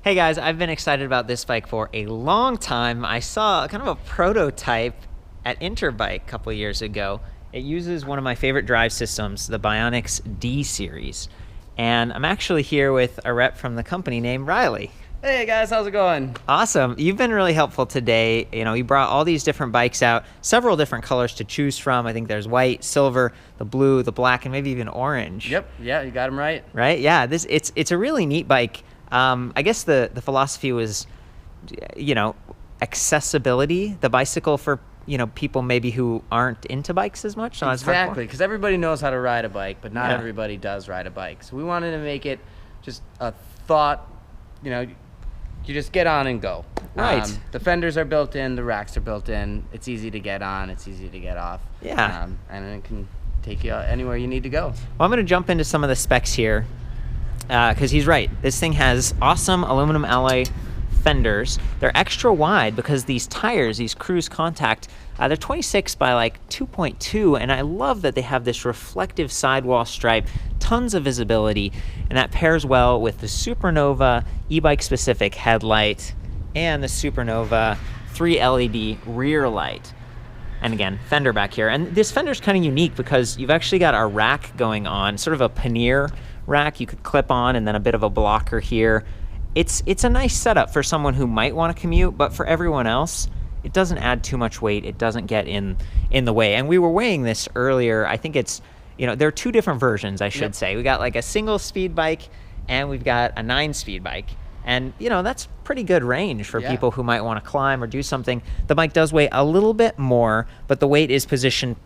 Hey guys, I've been excited about this bike for a long time. I saw kind of a prototype at Interbike a couple years ago. It uses one of my favorite drive systems, the BionX D-Series. And I'm actually here with a rep from the company named Riley. Hey guys, how's it going? Awesome. You've been really helpful today. You brought all these different bikes out, several different colors to choose from. I think there's white, silver, the blue, the black, and maybe even orange. Yep, yeah, you got them right. Right? Yeah, it's a really neat bike. I guess the philosophy was, accessibility, the bicycle for, people maybe who aren't into bikes as much. Exactly, because everybody knows how to ride a bike, but not everybody does ride a bike. So we wanted to make it just a thought, you just get on and go. Right. The fenders are built in, the racks are built in. It's easy to get on, it's easy to get off. Yeah. And it can take you anywhere you need to go. Well, I'm going to jump into some of the specs here. Because he's right. This thing has awesome aluminum alloy fenders. They're extra wide because these tires, these cruise contact, they're 26 by like 2.2, and I love that they have this reflective sidewall stripe, tons of visibility, and that pairs well with the Supernova e-bike specific headlight and the Supernova 3 LED rear light. And again, fender back here. And this fender's kind of unique because you've actually got a rack going on, sort of a pannier rack you could clip on, and then a bit of a blocker here. It's a nice setup for someone who might want to commute, but for everyone else, it doesn't add too much weight. It doesn't get in the way. And we were weighing this earlier. I think it's, there are two different versions, I should say. We got like a single speed bike and we've got a 9-speed bike. And, that's pretty good range for people who might want to climb or do something. The bike does weigh a little bit more, but the weight is positioned,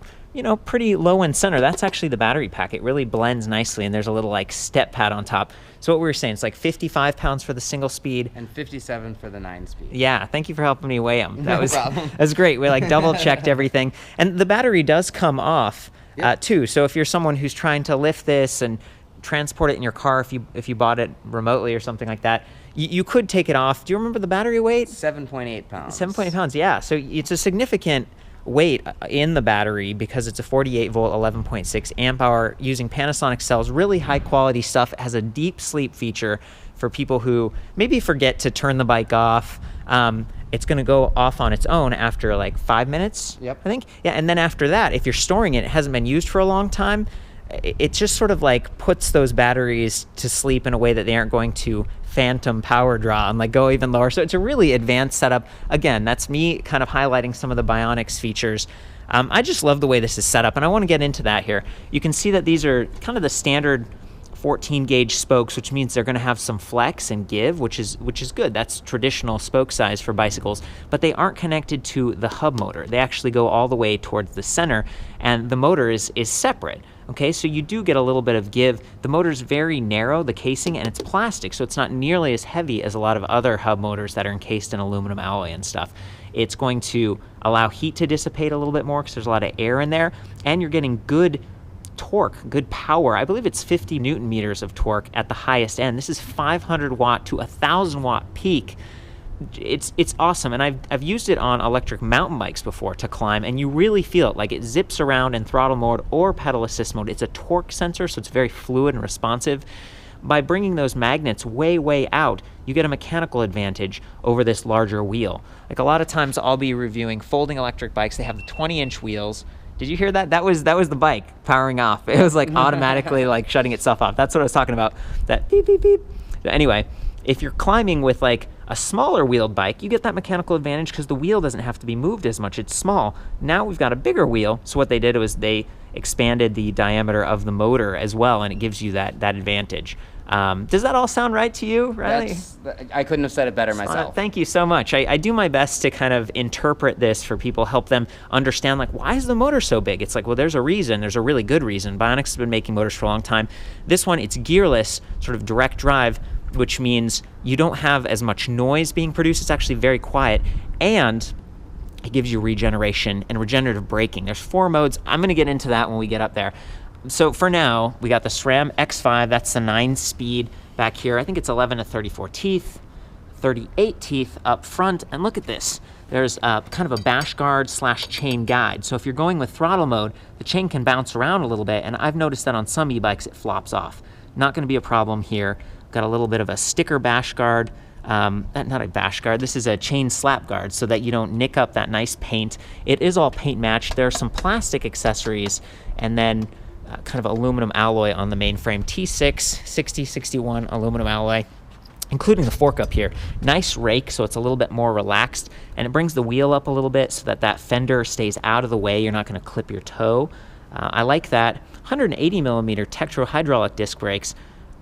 pretty low in center. That's actually the battery pack. It really blends nicely, and there's a little like step pad on top. So what we were saying, it's like 55 pounds for the single speed. And 57 for the 9-speed. Yeah, thank you for helping me weigh them. No problem. That was great. We like double checked everything. And the battery does come off too. So if you're someone who's trying to lift this and transport it in your car, if you bought it remotely or something like that, you could take it off. Do you remember the battery weight? 7.8 pounds. 7.8 pounds, yeah. So it's a significant weight in the battery because it's a 48 volt 11.6 amp hour using Panasonic cells, really high quality stuff. It has a deep sleep feature for people who maybe forget to turn the bike off. It's going to go off on its own after like 5 minutes, I think. Yeah, and then after that, if you're storing it, it hasn't been used for a long time, it just sort of like puts those batteries to sleep in a way that they aren't going to phantom power draw and like go even lower. So it's a really advanced setup. Again, that's me kind of highlighting some of the BionX features. I just love the way this is set up, and I want to get into that here. You can see that these are kind of the standard 14 gauge spokes, which means they're going to have some flex and give, which is good. That's traditional spoke size for bicycles, but they aren't connected to the hub motor. They actually go all the way towards the center, and the motor is separate. Okay, so you do get a little bit of give. The motor's very narrow, the casing, and it's plastic, so it's not nearly as heavy as a lot of other hub motors that are encased in aluminum alloy and stuff. It's going to allow heat to dissipate a little bit more because there's a lot of air in there, and you're getting good torque, good power. I believe it's 50 Newton meters of torque at the highest end. This is 500 watt to 1,000 watt peak. It's awesome, and I've used it on electric mountain bikes before to climb, and you really feel it. Like it zips around in throttle mode or pedal assist mode. It's a torque sensor, so it's very fluid and responsive. By bringing those magnets way out, you get a mechanical advantage over this larger wheel. Like a lot of times I'll be reviewing folding electric bikes. They have the 20-inch wheels. Did you hear that? That was the bike powering off. It was like automatically like shutting itself off. That's what I was talking about. That beep, beep, beep. Anyway, if you're climbing with like a smaller wheeled bike, you get that mechanical advantage because the wheel doesn't have to be moved as much. It's small. Now we've got a bigger wheel. So what they did was they expanded the diameter of the motor as well, and it gives you that advantage. Does that all sound right to you, Riley? I couldn't have said it better myself. Thank you so much. I do my best to kind of interpret this for people, help them understand, like, why is the motor so big? It's like, well, there's a reason. There's a really good reason. BionX has been making motors for a long time. This one, it's gearless, sort of direct drive, which means you don't have as much noise being produced. It's actually very quiet, and it gives you regeneration and regenerative braking. There's 4 modes. I'm going to get into that when we get up there. So for now, we got the SRAM X5. That's the 9-speed back here. I think it's 11 to 34 teeth, 38 teeth up front. And look at this. There's kind of a bash guard / chain guide. So if you're going with throttle mode, the chain can bounce around a little bit. And I've noticed that on some e-bikes, it flops off. Not going to be a problem here. Got a little bit of a sticker bash guard not a bash guard, this is a chain slap guard so that you don't nick up that nice paint. It is all paint matched. There are some plastic accessories and then kind of aluminum alloy on the main frame. T6 6061 aluminum alloy, including the fork up here. Nice rake, so it's a little bit more relaxed, and it brings the wheel up a little bit so that that fender stays out of the way. You're not going to clip your toe. I like that. 180 millimeter Tektro hydraulic disc brakes.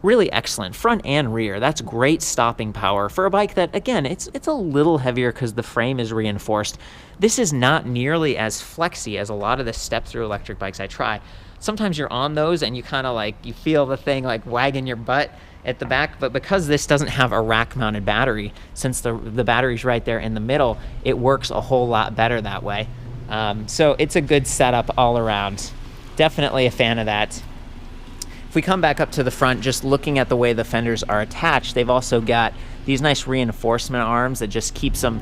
Really excellent, front and rear. That's great stopping power for a bike that, again, it's a little heavier because the frame is reinforced. This is not nearly as flexy as a lot of the step-through electric bikes I try. Sometimes you're on those and you kind of like, you feel the thing like wagging your butt at the back, but because this doesn't have a rack-mounted battery, since the battery's right there in the middle, it works a whole lot better that way. So it's a good setup all around. Definitely a fan of that. If we come back up to the front, just looking at the way the fenders are attached, they've also got these nice reinforcement arms that just keeps them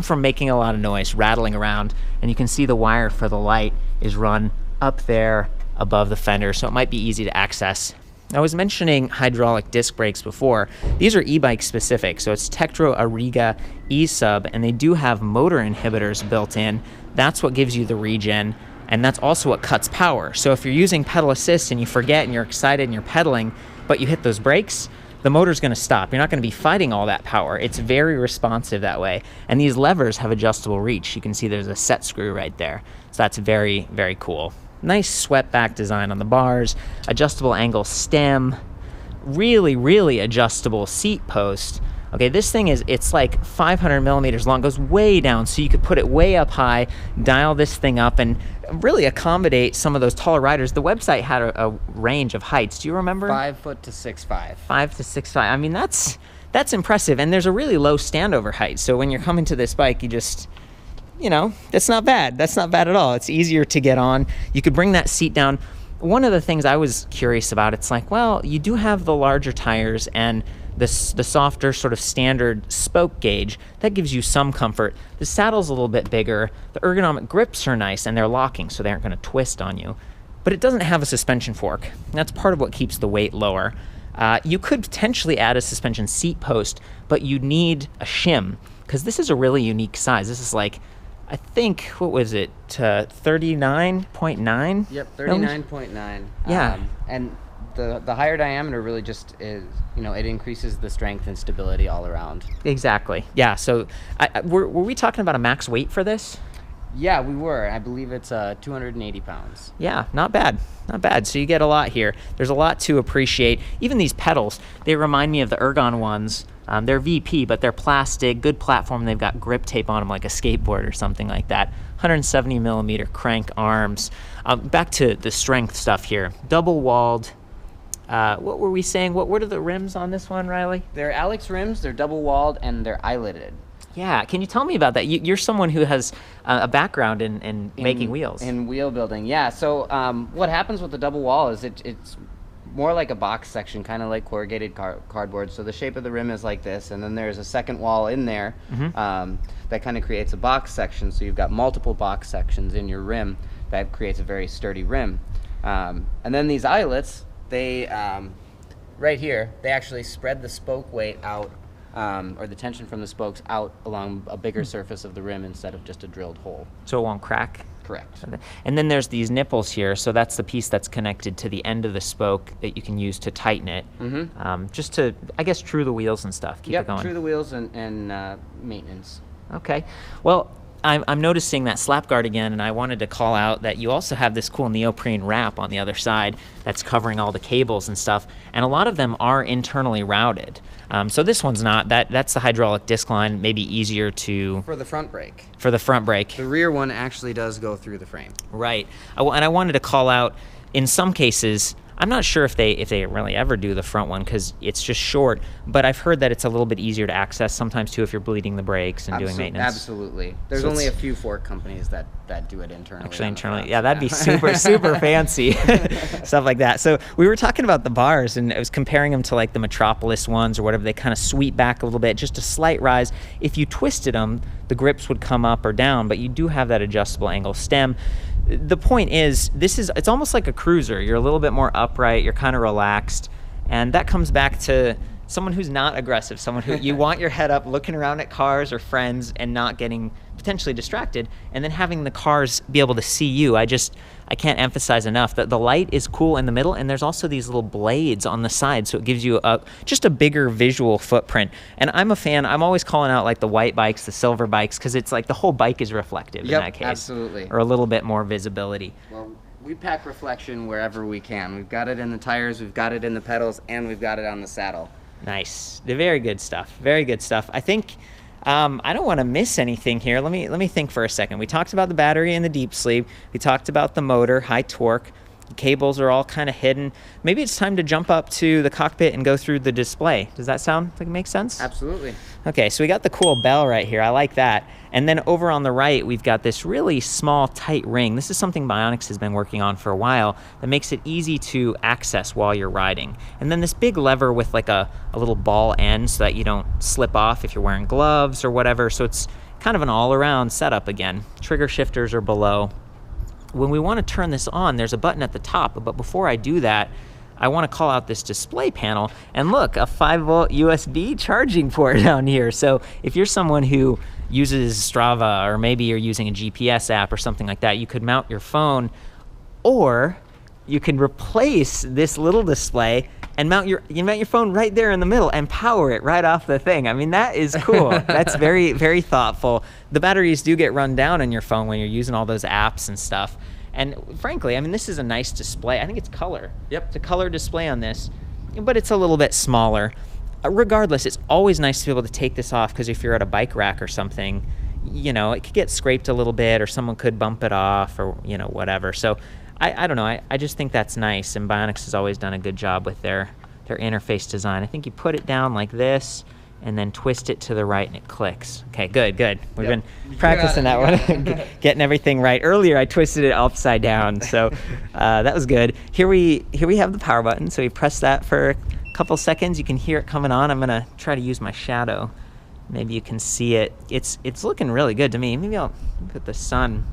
from making a lot of noise, rattling around. And you can see the wire for the light is run up there above the fender, so it might be easy to access. I was mentioning hydraulic disc brakes before. These are e-bike specific, so it's Tektro Ariga E-Sub, and they do have motor inhibitors built in. That's what gives you the regen. And that's also what cuts power. So if you're using pedal assist and you forget and you're excited and you're pedaling, but you hit those brakes, the motor's gonna stop. You're not gonna be fighting all that power. It's very responsive that way. And these levers have adjustable reach. You can see there's a set screw right there. So that's very, very cool. Nice swept back design on the bars, adjustable angle stem, really, really adjustable seat post. Okay, this thing it's like 500 millimeters long, goes way down, so you could put it way up high, dial this thing up, and really accommodate some of those taller riders. The website had a range of heights. Do you remember? 5 foot to 6'5". 5 to 6'5". I mean, that's impressive, and there's a really low standover height. So when you're coming to this bike, you just, you know, that's not bad. That's not bad at all. It's easier to get on. You could bring that seat down. One of the things I was curious about, it's like, well, you do have the larger tires and the softer sort of standard spoke gauge. That gives you some comfort. The saddle's a little bit bigger. The ergonomic grips are nice and they're locking, so they aren't going to twist on you. But it doesn't have a suspension fork. That's part of what keeps the weight lower. You could potentially add a suspension seat post, but you need a shim because this is a really unique size. This is like, I think, what was it, 39.9? Yep, 39.9. Yeah. And the higher diameter really just is, you know, it increases the strength and stability all around. Exactly. Yeah. So were we talking about a max weight for this? Yeah, we were. I believe it's 280 pounds. Yeah, not bad. Not bad. So you get a lot here. There's a lot to appreciate. Even these pedals, they remind me of the Ergon ones. They're VP, but they're plastic, good platform. They've got grip tape on them like a skateboard or something like that. 170 millimeter crank arms. Back to the strength stuff here. Double walled. What were we saying? What are the rims on this one, Riley? They're Alex rims. They're double walled and they're eyelidded. Yeah, can you tell me about that? You're someone who has a background in making wheels. In wheel building, yeah. So what happens with the double wall is it's more like a box section, kind of like corrugated cardboard. So the shape of the rim is like this, and then there's a second wall in there that kind of creates a box section. So you've got multiple box sections in your rim that creates a very sturdy rim. And then these eyelets, they, right here, they actually spread the spoke weight out, or the tension from the spokes out along a bigger surface of the rim instead of just a drilled hole. So it won't crack? Correct. And then there's these nipples here, so that's the piece that's connected to the end of the spoke that you can use to tighten it, just to, I guess, true the wheels and stuff, keep it going. True the wheels and maintenance. Okay. Well, I'm noticing that slap guard again, and I wanted to call out that you also have this cool neoprene wrap on the other side that's covering all the cables and stuff, and a lot of them are internally routed. So this one's not. That's the hydraulic disc line, maybe easier to... For the front brake. For the front brake. The rear one actually does go through the frame. Right. And I wanted to call out, in some cases, I'm not sure if they really ever do the front one because it's just short, but I've heard that it's a little bit easier to access sometimes too if you're bleeding the brakes and doing maintenance. Absolutely. There's only a few fork companies that do it internally. Actually, internally. Yeah, that'd be super fancy. Stuff like that. So we were talking about the bars, and I was comparing them to like the Metropolis ones or whatever. They kind of sweep back a little bit, just a slight rise. If you twisted them, the grips would come up or down, but you do have that adjustable angle stem. The point is, it's almost like a cruiser. You're a little bit more upright, you're kind of relaxed, and that comes back to someone who's not aggressive, someone who you want your head up looking around at cars or friends and not getting potentially distracted, and then having the cars be able to see you. I can't emphasize enough that the light is cool in the middle, and there's also these little blades on the side, so it gives you just a bigger visual footprint. And I'm a fan. I'm always calling out like the white bikes, the silver bikes, because it's like the whole bike is reflective in that case. Absolutely. Or a little bit more visibility. Well, we pack reflection wherever we can. We've got it in the tires, we've got it in the pedals, and we've got it on the saddle. Nice. Very good stuff. Very good stuff. I think I don't want to miss anything here. Let me think for a second. We talked about the battery and the deep sleeve. We talked about the motor, high torque. The cables are all kind of hidden. Maybe it's time to jump up to the cockpit and go through the display. Does that sound like it makes sense? Absolutely. Okay, so we got the cool bell right here. I like that. And then over on the right, we've got this really small, tight ring. This is something BionX has been working on for a while that makes it easy to access while you're riding. And then this big lever with like a little ball end so that you don't slip off if you're wearing gloves or whatever. So it's kind of an all-around setup again. Trigger shifters are below. When we want to turn this on, there's a button at the top, but before I do that, I want to call out this display panel, and look, a 5-volt USB charging port down here. So if you're someone who uses Strava, or maybe you're using a GPS app or something like that, you could mount your phone, or you can replace this little display and mount your phone right there in the middle and power it right off the thing. I mean, that is cool. That's very, very thoughtful. The batteries do get run down on your phone when you're using all those apps and stuff. And frankly, I mean, this is a nice display. I think it's color. Yep. It's a color display on this, but it's a little bit smaller. Regardless, it's always nice to be able to take this off, because if you're at a bike rack or something, you know, it could get scraped a little bit, or someone could bump it off, or, you know, whatever. So I don't know. I just think that's nice, and BionX has always done a good job with their interface design. I think you put it down like this, and then twist it to the right, and it clicks. Okay, good. We've been practicing that one, getting everything right. Earlier, I twisted it upside down, so that was good. Here we have the power button, so we press that for a couple seconds. You can hear it coming on. I'm gonna try to use my shadow. Maybe you can see it. It's looking really good to me. Maybe I'll put the sun.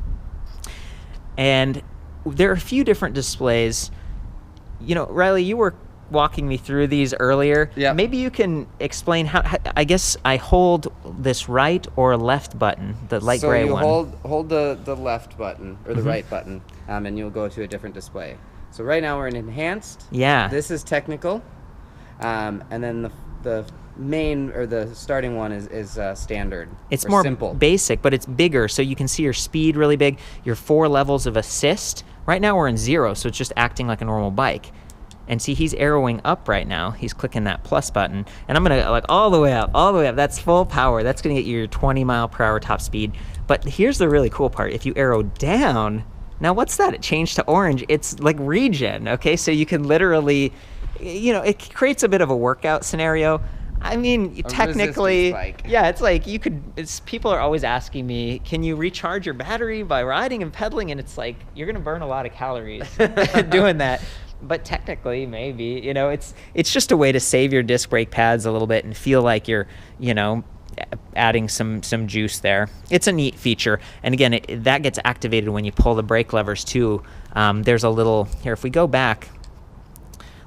And there are a few different displays. You know, Riley, you were walking me through these earlier. Yeah. Maybe you can explain how I guess I hold this right or left button, the light gray one. So you hold the left button, or the right button, and you'll go to a different display. So right now we're in enhanced. Yeah. This is technical, and then the main, or the starting one is standard. It's or more simple. basic, but it's bigger, so you can see your speed really big, your 4 levels of assist. Right now we're in 0, so it's just acting like a normal bike. And see, he's arrowing up right now. He's clicking that plus button. And I'm gonna like all the way up. That's full power. That's gonna get you your 20 mile per hour top speed. But here's the really cool part. If you arrow down, now what's that? It changed to orange. It's like Regen, okay? So you can literally, you know, it creates a bit of a workout scenario. I mean, technically, yeah, it's like you could, people are always asking me, can you recharge your battery by riding and pedaling? And it's like, you're gonna burn a lot of calories doing that. But technically, maybe, you know, it's just a way to save your disc brake pads a little bit and feel like you're, you know, adding some juice there. It's a neat feature. And again, that gets activated when you pull the brake levers too. There's a little, here, if we go back,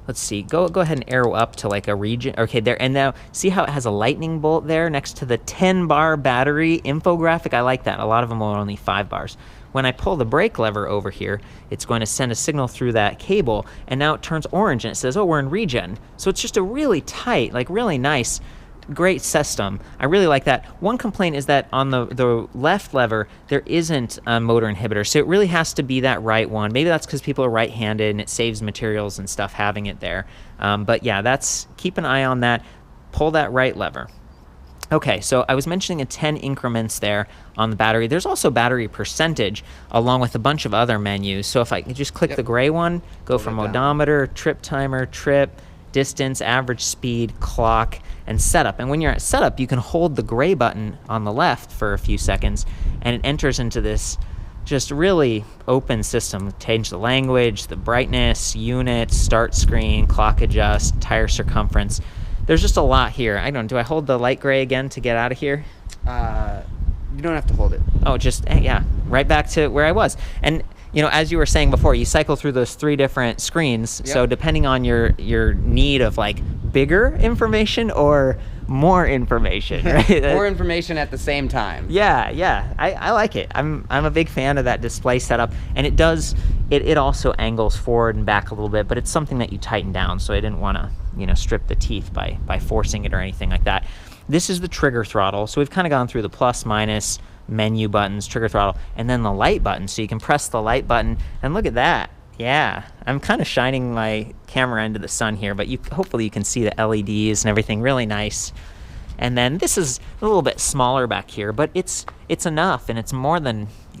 let's see, go ahead and arrow up to like a Regen. Okay, there, and now see how it has a lightning bolt there next to the 10-bar battery infographic? I like that. A lot of them are only 5 bars. When I pull the brake lever over here, it's going to send a signal through that cable, and now it turns orange and it says, oh, we're in Regen. So it's just a really tight, like really nice, great system. I really like that. One complaint is that on the left lever, there isn't a motor inhibitor, so it really has to be that right one. Maybe that's because people are right-handed and it saves materials and stuff having it there. But yeah, keep an eye on that. Pull that right lever. Okay, so I was mentioning a 10 increments there on the battery. There's also battery percentage along with a bunch of other menus. So if I just click the gray one, go from odometer, trip timer, trip, distance, average speed, clock, and setup. And when you're at setup, you can hold the gray button on the left for a few seconds, and it enters into this just really open system. Change the language, the brightness, unit, start screen, clock adjust, tire circumference. There's just a lot here. Do I hold the light gray again to get out of here? You don't have to hold it. Oh, yeah, right back to where I was. And you know, as you were saying before, you cycle through those 3 different screens. Yep. So depending on your need of like bigger information or more information, right? More information at the same time. Yeah. I like it. I'm a big fan of that display setup, and it also angles forward and back a little bit, but it's something that you tighten down, so I didn't want to strip the teeth by forcing it or anything like that. This is the trigger throttle, so we've kind of gone through the plus, minus, menu buttons, trigger throttle, and then the light button. So you can press the light button, and look at that. Yeah, I'm kind of shining my camera into the sun here, but hopefully you can see the LEDs and everything, really nice. And then this is a little bit smaller back here, but it's enough, and it's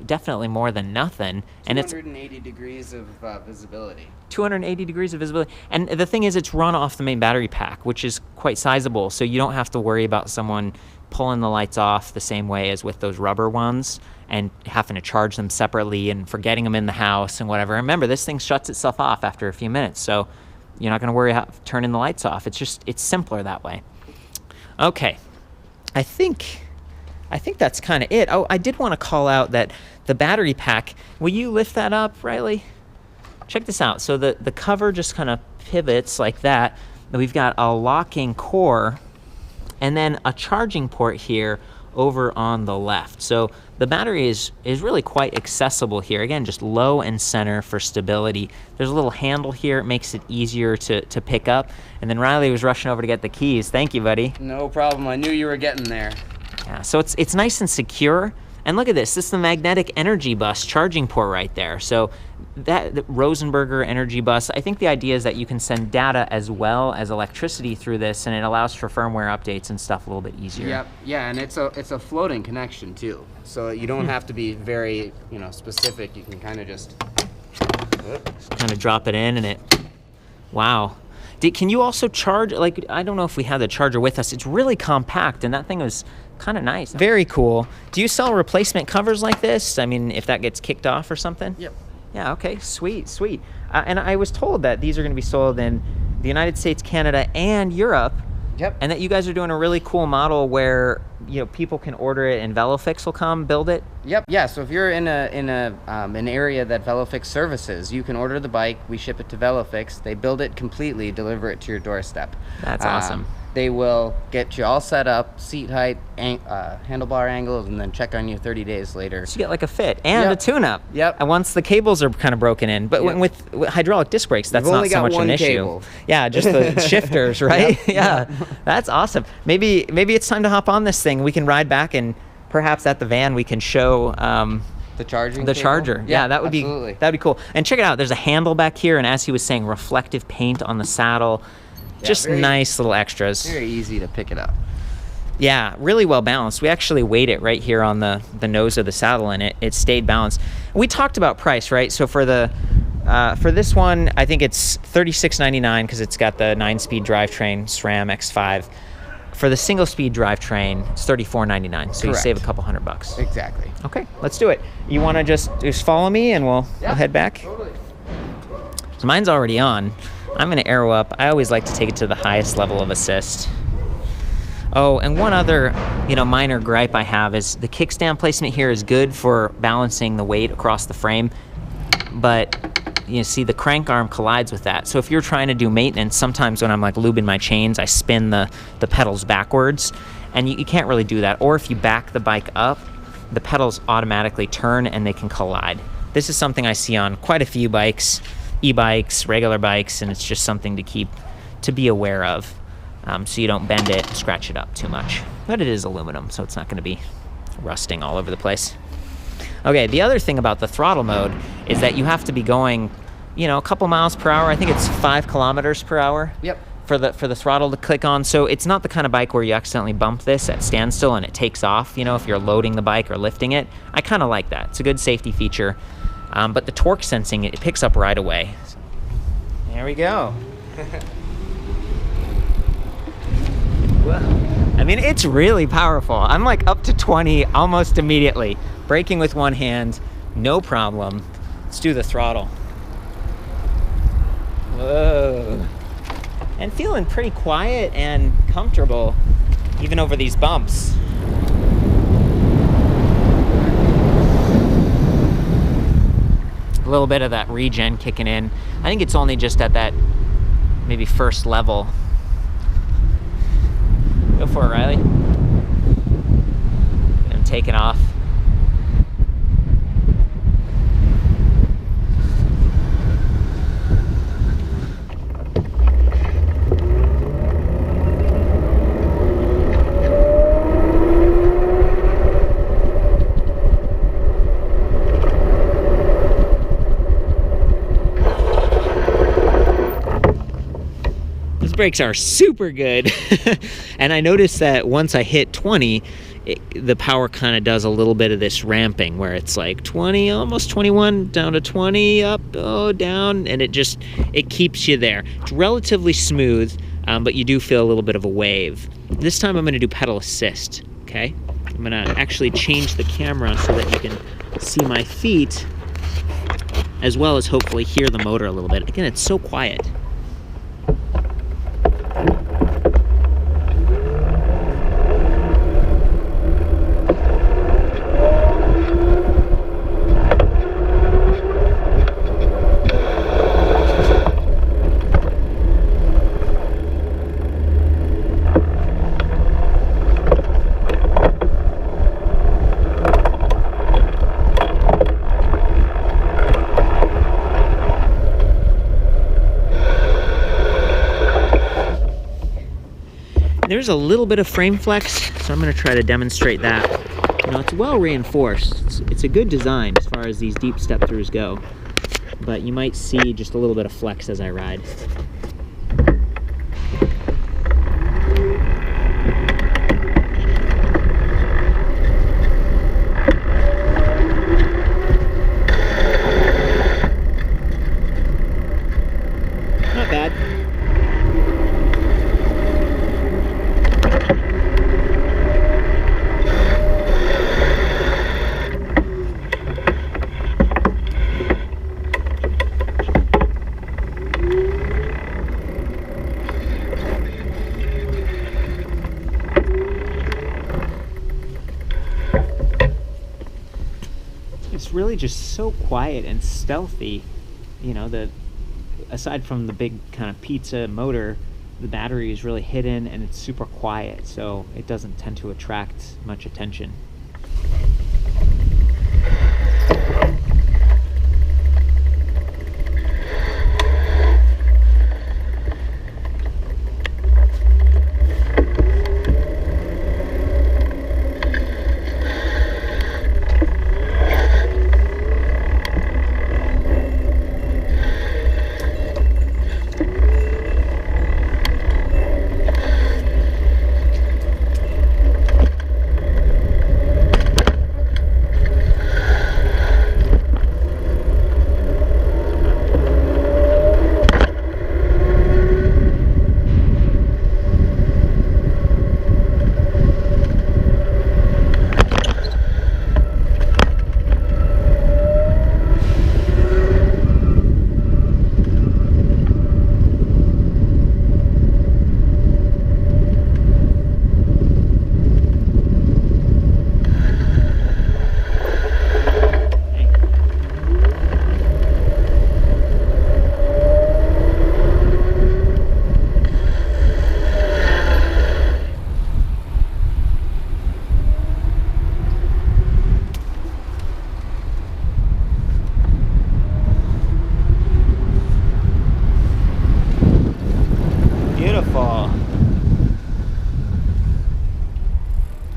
definitely more than nothing. And it's 280 degrees of visibility. 280 degrees of visibility. And the thing is, it's run off the main battery pack, which is quite sizable, so you don't have to worry about someone pulling the lights off the same way as with those rubber ones and having to charge them separately and forgetting them in the house and whatever. Remember, this thing shuts itself off after a few minutes, so you're not going to worry about turning the lights off. It's simpler that way. Okay, I think that's kind of it. Oh, I did want to call out that the battery pack, will you lift that up, Riley? Check this out. So the cover just kind of pivots like that. And we've got a locking core and then a charging port here over on the left. So the battery is really quite accessible here. Again, just low and center for stability. There's a little handle here. It makes it easier to pick up. And then Riley was rushing over to get the keys. Thank you, buddy. No problem. I knew you were getting there. Yeah, so it's nice and secure. And look at this. This is the magnetic energy bus charging port right there. So that Rosenberger energy bus, I think the idea is that you can send data as well as electricity through this, and it allows for firmware updates and stuff a little bit easier. Yep. Yeah, and it's a floating connection too. So you don't have to be very, specific. You can kind of just kind of drop it in, and it, wow. Can you also charge, I don't know if we have the charger with us. It's really compact, and that thing was kind of nice. Very cool. Do you sell replacement covers like this? I mean, if that gets kicked off or something? Yep. Yeah, okay, sweet. And I was told that these are going to be sold in the United States, Canada, and Europe. Yep. And that you guys are doing a really cool model where people can order it and Velofix will come build it. Yep. Yeah. So if you're in an area that Velofix services, you can order the bike. We ship it to Velofix. They build it completely, deliver it to your doorstep. That's awesome. They will get you all set up, seat height, handlebar angles, and then check on you 30 days later. So you get like a fit and a tune-up. Yep. And once the cables are kind of broken in. But with hydraulic disc brakes, that's not so much an issue. Cable. Yeah, just the shifters, right? Yep. Yeah, that's awesome. Maybe it's time to hop on this thing. We can ride back, and perhaps at the van we can show the charger. Yeah, that'd be cool. And check it out. There's a handle back here, and as he was saying, reflective paint on the saddle. Just nice little extras. Very easy to pick it up. Yeah, really well balanced. We actually weighed it right here on the nose of the saddle, and it stayed balanced. We talked about price, right? So for this one, I think it's $36.99 because it's got the 9-speed drivetrain SRAM X5. For the single-speed drivetrain, it's $34.99. So Correct. You save a couple $100. Exactly. Okay, let's do it. You want to just follow me, and we'll head back? Totally. So mine's already on. I'm going to arrow up. I always like to take it to the highest level of assist. Oh, and one other, minor gripe I have is the kickstand placement here is good for balancing the weight across the frame, but see the crank arm collides with that. So if you're trying to do maintenance, sometimes when I'm lubing my chains, I spin the pedals backwards, and you can't really do that. Or if you back the bike up, the pedals automatically turn and they can collide. This is something I see on quite a few bikes. E-bikes, regular bikes, and it's just something to be aware of, so you don't bend it, scratch it up too much. But it is aluminum, so it's not going to be rusting all over the place. Okay, the other thing about the throttle mode is that you have to be going, a couple miles per hour. I think it's 5 kilometers per hour. Yep. For the throttle to click on. So it's not the kind of bike where you accidentally bump this at standstill and it takes off. If you're loading the bike or lifting it, I kind of like that. It's a good safety feature. But the torque sensing, it picks up right away. There we go. I mean, it's really powerful. I'm up to 20 almost immediately. Braking with one hand, no problem. Let's do the throttle. Whoa. And feeling pretty quiet and comfortable, even over these bumps. A little bit of that Regen kicking in. I think it's only just at that maybe first level. for it, Riley. I'm taking off. Brakes are super good. And I noticed that once I hit 20, the power kind of does a little bit of this ramping where it's like 20, almost 21, down to 20, up, oh, down, and it keeps you there. It's relatively smooth, but you do feel a little bit of a wave. This time I'm going to do pedal assist, okay? I'm going to actually change the camera so that you can see my feet as well as hopefully hear the motor a little bit. Again, it's so quiet. There's a little bit of frame flex, so I'm going to try to demonstrate that. You know, it's well reinforced. It's a good design as far as these deep step-throughs go, but you might see just a little bit of flex as I ride. Not bad. It's really just so quiet and stealthy. You know, aside from the big kind of pizza motor, the battery is really hidden and it's super quiet, so it doesn't tend to attract much attention.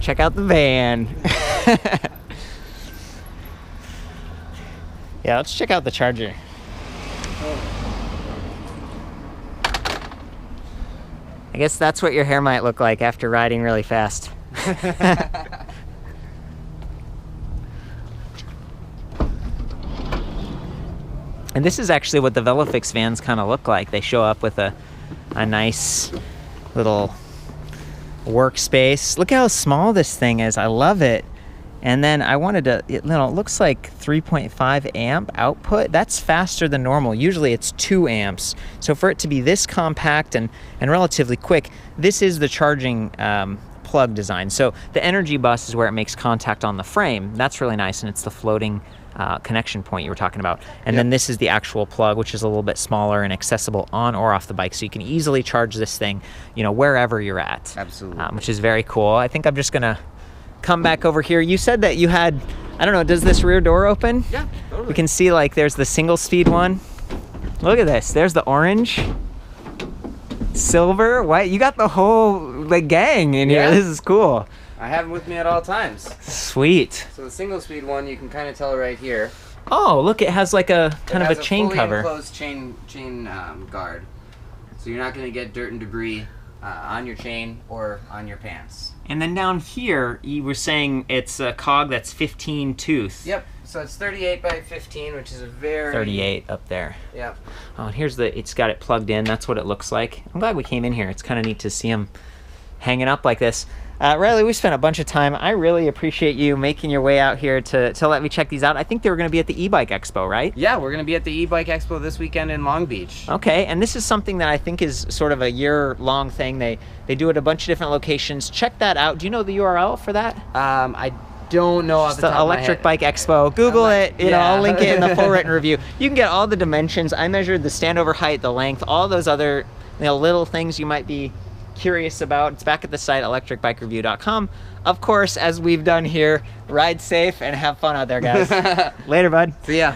Check out the van. Yeah, let's check out the charger. I guess that's what your hair might look like after riding really fast. And this is actually what the Velofix vans kind of look like. They show up with a nice little workspace. Look how small this thing is. I love it. And then I wanted to, it looks like 3.5 amp output. That's faster than normal. Usually it's 2 amps. So for it to be this compact and relatively quick, this is the charging plug design. So the energy bus is where it makes contact on the frame. That's really nice, and it's the floating connection point you were talking about. And then this is the actual plug, which is a little bit smaller and accessible on or off the bike. So you can easily charge this thing, you know, wherever you're at. Absolutely. Which is very cool. I think I'm just going to come back over here. You said that you had, I don't know, does this rear door open? Yeah, totally. We can see like there's the single speed one. Look at this. There's the orange, silver, white. You got the whole like gang in here. This is cool. I have them with me at all times. Sweet. So the single speed one, you can kind of tell right here. Oh, look, it has like a kind of a chain cover. It has a fully enclosed chain guard. So you're not going to get dirt and debris on your chain or on your pants. And then down here, you were saying it's a cog that's 15 tooth. Yep. So it's 38 by 15, which is a very... 38 up there. Yep. Oh, and here's the, it's got it plugged in. That's what it looks like. I'm glad we came in here. It's kind of neat to see them hanging up like this. Riley, we spent a bunch of time. I really appreciate you making your way out here to let me check these out. I think they were going to be at the e-bike expo, right? Yeah, we're going to be at the e-bike expo this weekend in Long Beach. Okay, and this is something that I think is sort of a year-long thing. They do it at a bunch of different locations. Check that out. Do you know the URL for that? I don't know off the top of my head. Electric Bike Expo. Google it. You know, I'll link it in the full written review. You can get all the dimensions. I measured the standover height, the length, all those other little things you might be curious about. It's back at the site, ElectricBikeReview.com. Of course, as we've done here, ride safe and have fun out there, guys. Later, bud. See ya.